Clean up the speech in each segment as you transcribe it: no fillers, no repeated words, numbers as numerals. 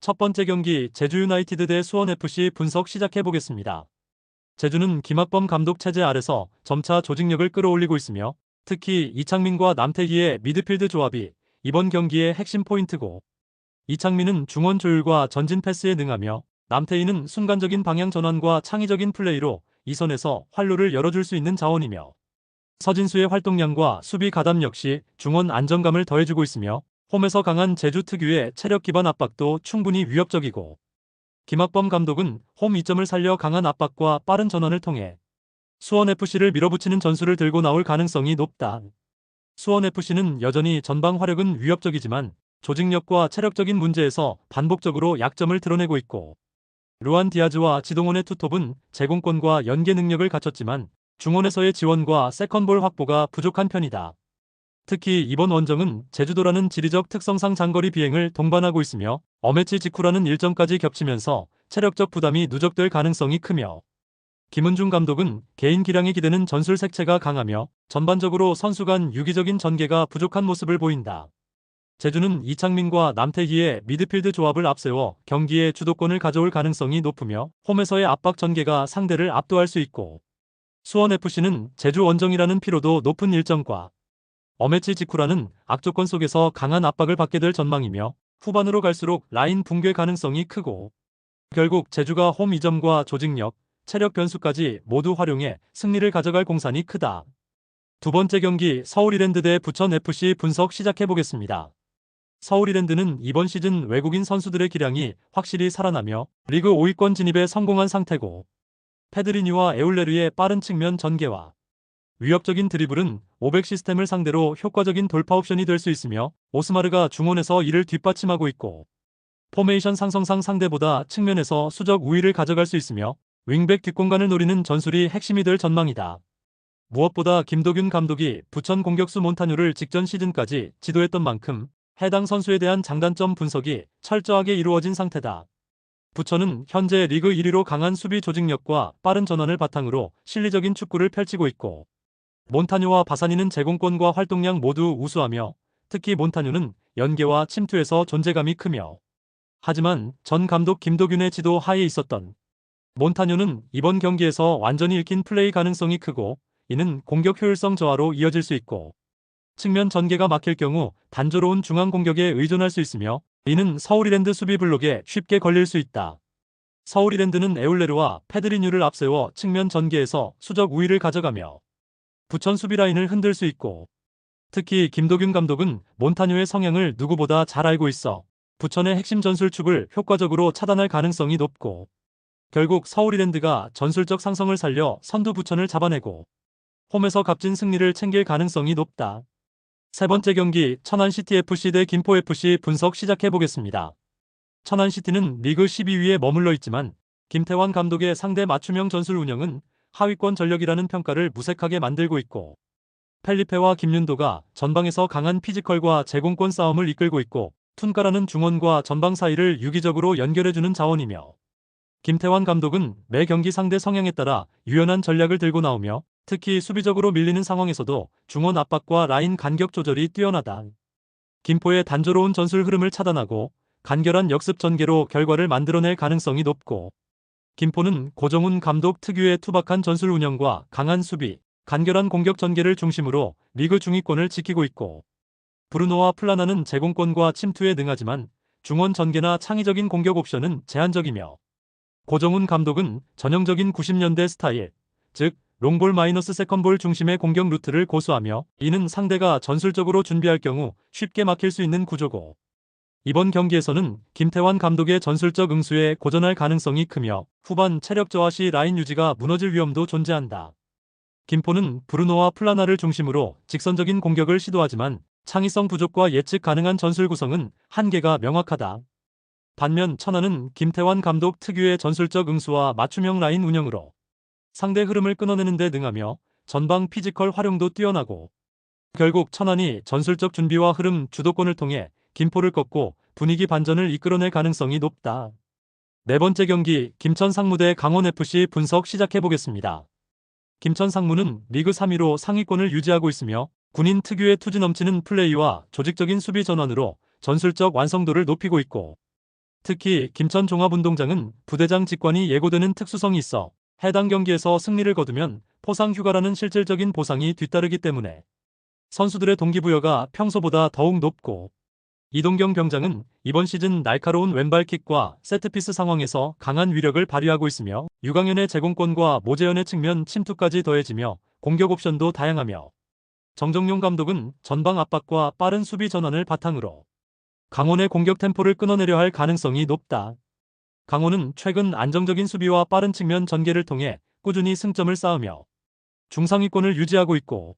첫 번째 경기 제주 유나이티드 대 수원FC 분석 시작해보겠습니다. 제주는 김학범 감독 체제 아래서 점차 조직력을 끌어올리고 있으며 특히 이창민과 남태희의 미드필드 조합이 이번 경기의 핵심 포인트고, 이창민은 중원 조율과 전진 패스에 능하며 남태희는 순간적인 방향 전환과 창의적인 플레이로 이선에서 활로를 열어줄 수 있는 자원이며, 서진수의 활동량과 수비 가담 역시 중원 안정감을 더해주고 있으며 홈에서 강한 제주 특유의 체력 기반 압박도 충분히 위협적이고, 김학범 감독은 홈 이점을 살려 강한 압박과 빠른 전환을 통해 수원FC를 밀어붙이는 전술을 들고 나올 가능성이 높다. 수원FC는 여전히 전방 화력은 위협적이지만 조직력과 체력적인 문제에서 반복적으로 약점을 드러내고 있고, 루안 디아즈와 지동원의 투톱은 제공권과 연계 능력을 갖췄지만 중원에서의 지원과 세컨볼 확보가 부족한 편이다. 특히 이번 원정은 제주도라는 지리적 특성상 장거리 비행을 동반하고 있으며 어매치 직후라는 일정까지 겹치면서 체력적 부담이 누적될 가능성이 크며, 김은중 감독은 개인 기량에 기대는 전술 색채가 강하며 전반적으로 선수 간 유기적인 전개가 부족한 모습을 보인다. 제주는 이창민과 남태희의 미드필드 조합을 앞세워 경기의 주도권을 가져올 가능성이 높으며 홈에서의 압박 전개가 상대를 압도할 수 있고, 수원FC는 제주 원정이라는 피로도 높은 일정과 어매치 직후라는 악조건 속에서 강한 압박을 받게 될 전망이며 후반으로 갈수록 라인 붕괴 가능성이 크고, 결국 제주가 홈 이점과 조직력, 체력 변수까지 모두 활용해 승리를 가져갈 공산이 크다. 두 번째 경기 서울 이랜드 대 부천FC 분석 시작해보겠습니다. 서울 이랜드는 이번 시즌 외국인 선수들의 기량이 확실히 살아나며 리그 5위권 진입에 성공한 상태고, 페드리뉴와 에울레르의 빠른 측면 전개와 위협적인 드리블은 500 시스템을 상대로 효과적인 돌파 옵션이 될 수 있으며 오스마르가 중원에서 이를 뒷받침하고 있고, 포메이션 상성상 상대보다 측면에서 수적 우위를 가져갈 수 있으며 윙백 뒷공간을 노리는 전술이 핵심이 될 전망이다. 무엇보다 김도균 감독이 부천 공격수 몬타뉴를 직전 시즌까지 지도했던 만큼 해당 선수에 대한 장단점 분석이 철저하게 이루어진 상태다. 부천은 현재 리그 1위로 강한 수비 조직력과 빠른 전환을 바탕으로 실리적인 축구를 펼치고 있고, 몬타뉴와 바사니는 제공권과 활동량 모두 우수하며 특히 몬타뉴는 연계와 침투에서 존재감이 크며, 하지만 전 감독 김도균의 지도 하에 있었던 몬타뉴는 이번 경기에서 완전히 읽힌 플레이 가능성이 크고, 이는 공격 효율성 저하로 이어질 수 있고 측면 전개가 막힐 경우 단조로운 중앙 공격에 의존할 수 있으며 이는 서울 이랜드 수비 블록에 쉽게 걸릴 수 있다. 서울 이랜드는 에울레르와 페드리뉴를 앞세워 측면 전개에서 수적 우위를 가져가며 부천 수비 라인을 흔들 수 있고, 특히 김도균 감독은 몬타뉴의 성향을 누구보다 잘 알고 있어 부천의 핵심 전술축을 효과적으로 차단할 가능성이 높고, 결국 서울 이랜드가 전술적 상성을 살려 선두 부천을 잡아내고 홈에서 값진 승리를 챙길 가능성이 높다. 세 번째 경기 천안시티FC 대 김포FC 분석 시작해보겠습니다. 천안시티는 리그 12위에 머물러 있지만 김태환 감독의 상대 맞춤형 전술 운영은 하위권 전력이라는 평가를 무색하게 만들고 있고, 펠리페와 김윤도가 전방에서 강한 피지컬과 제공권 싸움을 이끌고 있고 툰가라는 중원과 전방 사이를 유기적으로 연결해주는 자원이며, 김태환 감독은 매 경기 상대 성향에 따라 유연한 전략을 들고 나오며 특히 수비적으로 밀리는 상황에서도 중원 압박과 라인 간격 조절이 뛰어나다. 김포의 단조로운 전술 흐름을 차단하고 간결한 역습 전개로 결과를 만들어낼 가능성이 높고, 김포는 고정훈 감독 특유의 투박한 전술 운영과 강한 수비, 간결한 공격 전개를 중심으로 리그 중위권을 지키고 있고, 브루노와 플라나는 제공권과 침투에 능하지만 중원 전개나 창의적인 공격 옵션은 제한적이며, 고정훈 감독은 전형적인 90년대 스타일, 즉 롱볼 마이너스 세컨볼 중심의 공격 루트를 고수하며 이는 상대가 전술적으로 준비할 경우 쉽게 막힐 수 있는 구조고, 이번 경기에서는 김태환 감독의 전술적 응수에 고전할 가능성이 크며 후반 체력 저하 시 라인 유지가 무너질 위험도 존재한다. 김포는 브루노와 플라나를 중심으로 직선적인 공격을 시도하지만 창의성 부족과 예측 가능한 전술 구성은 한계가 명확하다. 반면 천안은 김태환 감독 특유의 전술적 응수와 맞춤형 라인 운영으로 상대 흐름을 끊어내는 데 능하며 전방 피지컬 활용도 뛰어나고, 결국 천안이 전술적 준비와 흐름 주도권을 통해 김포를 꺾고 분위기 반전을 이끌어낼 가능성이 높다. 네 번째 경기 김천 상무 대 강원FC 분석 시작해보겠습니다. 김천 상무는 리그 3위로 상위권을 유지하고 있으며 군인 특유의 투지 넘치는 플레이와 조직적인 수비 전환으로 전술적 완성도를 높이고 있고, 특히 김천 종합운동장은 부대장 직관이 예고되는 특수성이 있어 해당 경기에서 승리를 거두면 포상 휴가라는 실질적인 보상이 뒤따르기 때문에 선수들의 동기부여가 평소보다 더욱 높고, 이동경 병장은 이번 시즌 날카로운 왼발킥과 세트피스 상황에서 강한 위력을 발휘하고 있으며 유강현의 제공권과 모재현의 측면 침투까지 더해지며 공격 옵션도 다양하며, 정정용 감독은 전방 압박과 빠른 수비 전환을 바탕으로 강원의 공격 템포를 끊어내려 할 가능성이 높다. 강원은 최근 안정적인 수비와 빠른 측면 전개를 통해 꾸준히 승점을 쌓으며 중상위권을 유지하고 있고,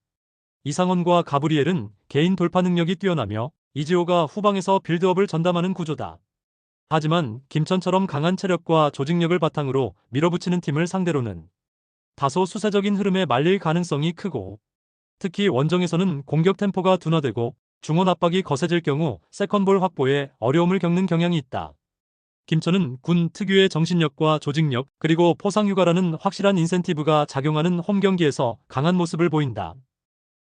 이상원과 가브리엘은 개인 돌파 능력이 뛰어나며 이지호가 후방에서 빌드업을 전담하는 구조다. 하지만 김천처럼 강한 체력과 조직력을 바탕으로 밀어붙이는 팀을 상대로는 다소 수세적인 흐름에 말릴 가능성이 크고, 특히 원정에서는 공격 템포가 둔화되고 중원 압박이 거세질 경우 세컨볼 확보에 어려움을 겪는 경향이 있다. 김천은 군 특유의 정신력과 조직력, 그리고 포상휴가라는 확실한 인센티브가 작용하는 홈 경기에서 강한 모습을 보인다.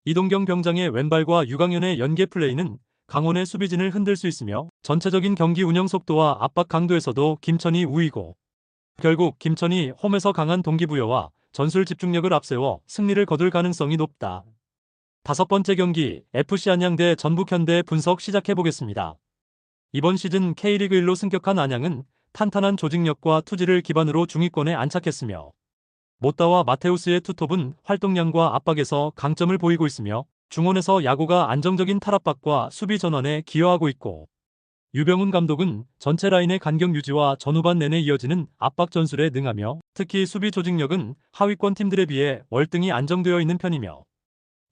이동경 병장의 왼발과 유강현의 연계 플레이는 강원의 수비진을 흔들 수 있으며 전체적인 경기 운영 속도와 압박 강도에서도 김천이 우위고, 결국 김천이 홈에서 강한 동기부여와 전술 집중력을 앞세워 승리를 거둘 가능성이 높다. 다섯 번째 경기 FC 안양 대 전북현대 분석 시작해보겠습니다. 이번 시즌 K리그 1로 승격한 안양은 탄탄한 조직력과 투지를 기반으로 중위권에 안착했으며, 모따와 마테우스의 투톱은 활동량과 압박에서 강점을 보이고 있으며 중원에서 야구가 안정적인 탈압박과 수비 전환에 기여하고 있고, 유병훈 감독은 전체 라인의 간격 유지와 전후반 내내 이어지는 압박 전술에 능하며 특히 수비 조직력은 하위권 팀들에 비해 월등히 안정되어 있는 편이며,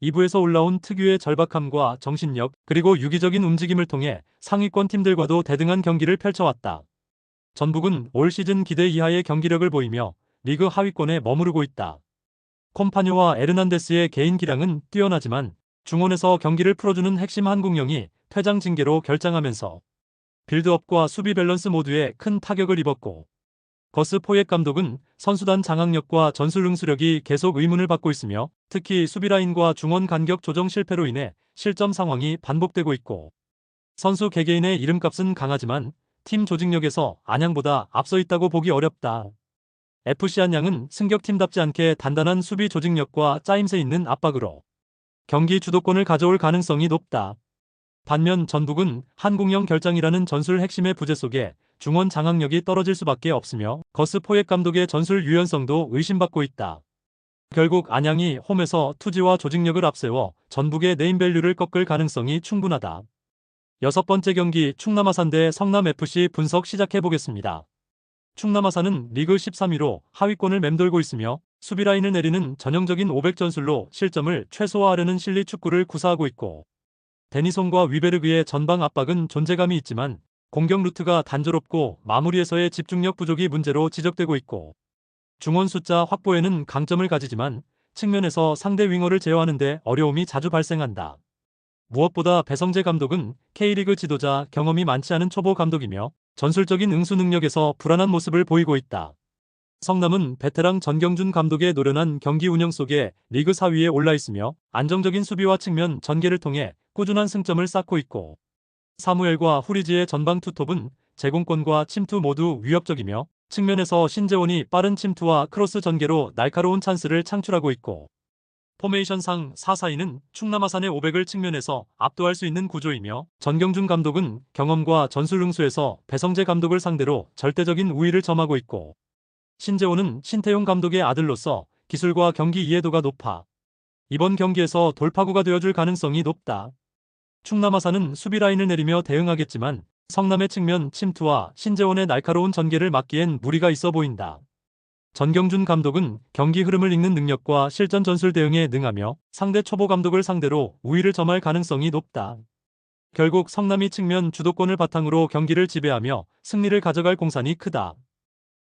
2부에서 올라온 특유의 절박함과 정신력, 그리고 유기적인 움직임을 통해 상위권 팀들과도 대등한 경기를 펼쳐왔다. 전북은 올 시즌 기대 이하의 경기력을 보이며 리그 하위권에 머무르고 있다. 콤파뇨와 에르난데스의 개인 기량은 뛰어나지만 중원에서 경기를 풀어주는 핵심 한국영이 퇴장 징계로 결장하면서 빌드업과 수비 밸런스 모두에 큰 타격을 입었고, 거스 포옙 감독은 선수단 장악력과 전술 응수력이 계속 의문을 받고 있으며 특히 수비라인과 중원 간격 조정 실패로 인해 실점 상황이 반복되고 있고, 선수 개개인의 이름값은 강하지만 팀 조직력에서 안양보다 앞서 있다고 보기 어렵다. FC 안양은 승격팀답지 않게 단단한 수비 조직력과 짜임새 있는 압박으로 경기 주도권을 가져올 가능성이 높다. 반면 전북은 한국영 결장이라는 전술 핵심의 부재 속에 중원 장악력이 떨어질 수밖에 없으며 거스 포옙 감독의 전술 유연성도 의심받고 있다. 결국 안양이 홈에서 투지와 조직력을 앞세워 전북의 네임밸류를 꺾을 가능성이 충분하다. 여섯 번째 경기 충남 아산 대 성남FC 분석 시작해보겠습니다. 충남 아산은 리그 13위로 하위권을 맴돌고 있으며 수비라인을 내리는 전형적인 500 전술로 실점을 최소화하려는 실리 축구를 구사하고 있고, 데니손과 위베르그의 전방 압박은 존재감이 있지만 공격 루트가 단조롭고 마무리에서의 집중력 부족이 문제로 지적되고 있고, 중원 숫자 확보에는 강점을 가지지만 측면에서 상대 윙어를 제어하는 데 어려움이 자주 발생한다. 무엇보다 배성재 감독은 K리그 지도자 경험이 많지 않은 초보 감독이며 전술적인 응수 능력에서 불안한 모습을 보이고 있다. 성남은 베테랑 전경준 감독의 노련한 경기 운영 속에 리그 4위에 올라 있으며 안정적인 수비와 측면 전개를 통해 꾸준한 승점을 쌓고 있고, 사무엘과 후리지의 전방 투톱은 제공권과 침투 모두 위협적이며 측면에서 신재원이 빠른 침투와 크로스 전개로 날카로운 찬스를 창출하고 있고, 포메이션상 4-4-2는 충남아산의 500을 측면에서 압도할 수 있는 구조이며 전경준 감독은 경험과 전술 응수에서 배성재 감독을 상대로 절대적인 우위를 점하고 있고, 신재원은 신태용 감독의 아들로서 기술과 경기 이해도가 높아 이번 경기에서 돌파구가 되어줄 가능성이 높다. 충남아산은 수비 라인을 내리며 대응하겠지만 성남의 측면 침투와 신재원의 날카로운 전개를 막기엔 무리가 있어 보인다. 전경준 감독은 경기 흐름을 읽는 능력과 실전 전술 대응에 능하며 상대 초보 감독을 상대로 우위를 점할 가능성이 높다. 결국 성남이 측면 주도권을 바탕으로 경기를 지배하며 승리를 가져갈 공산이 크다.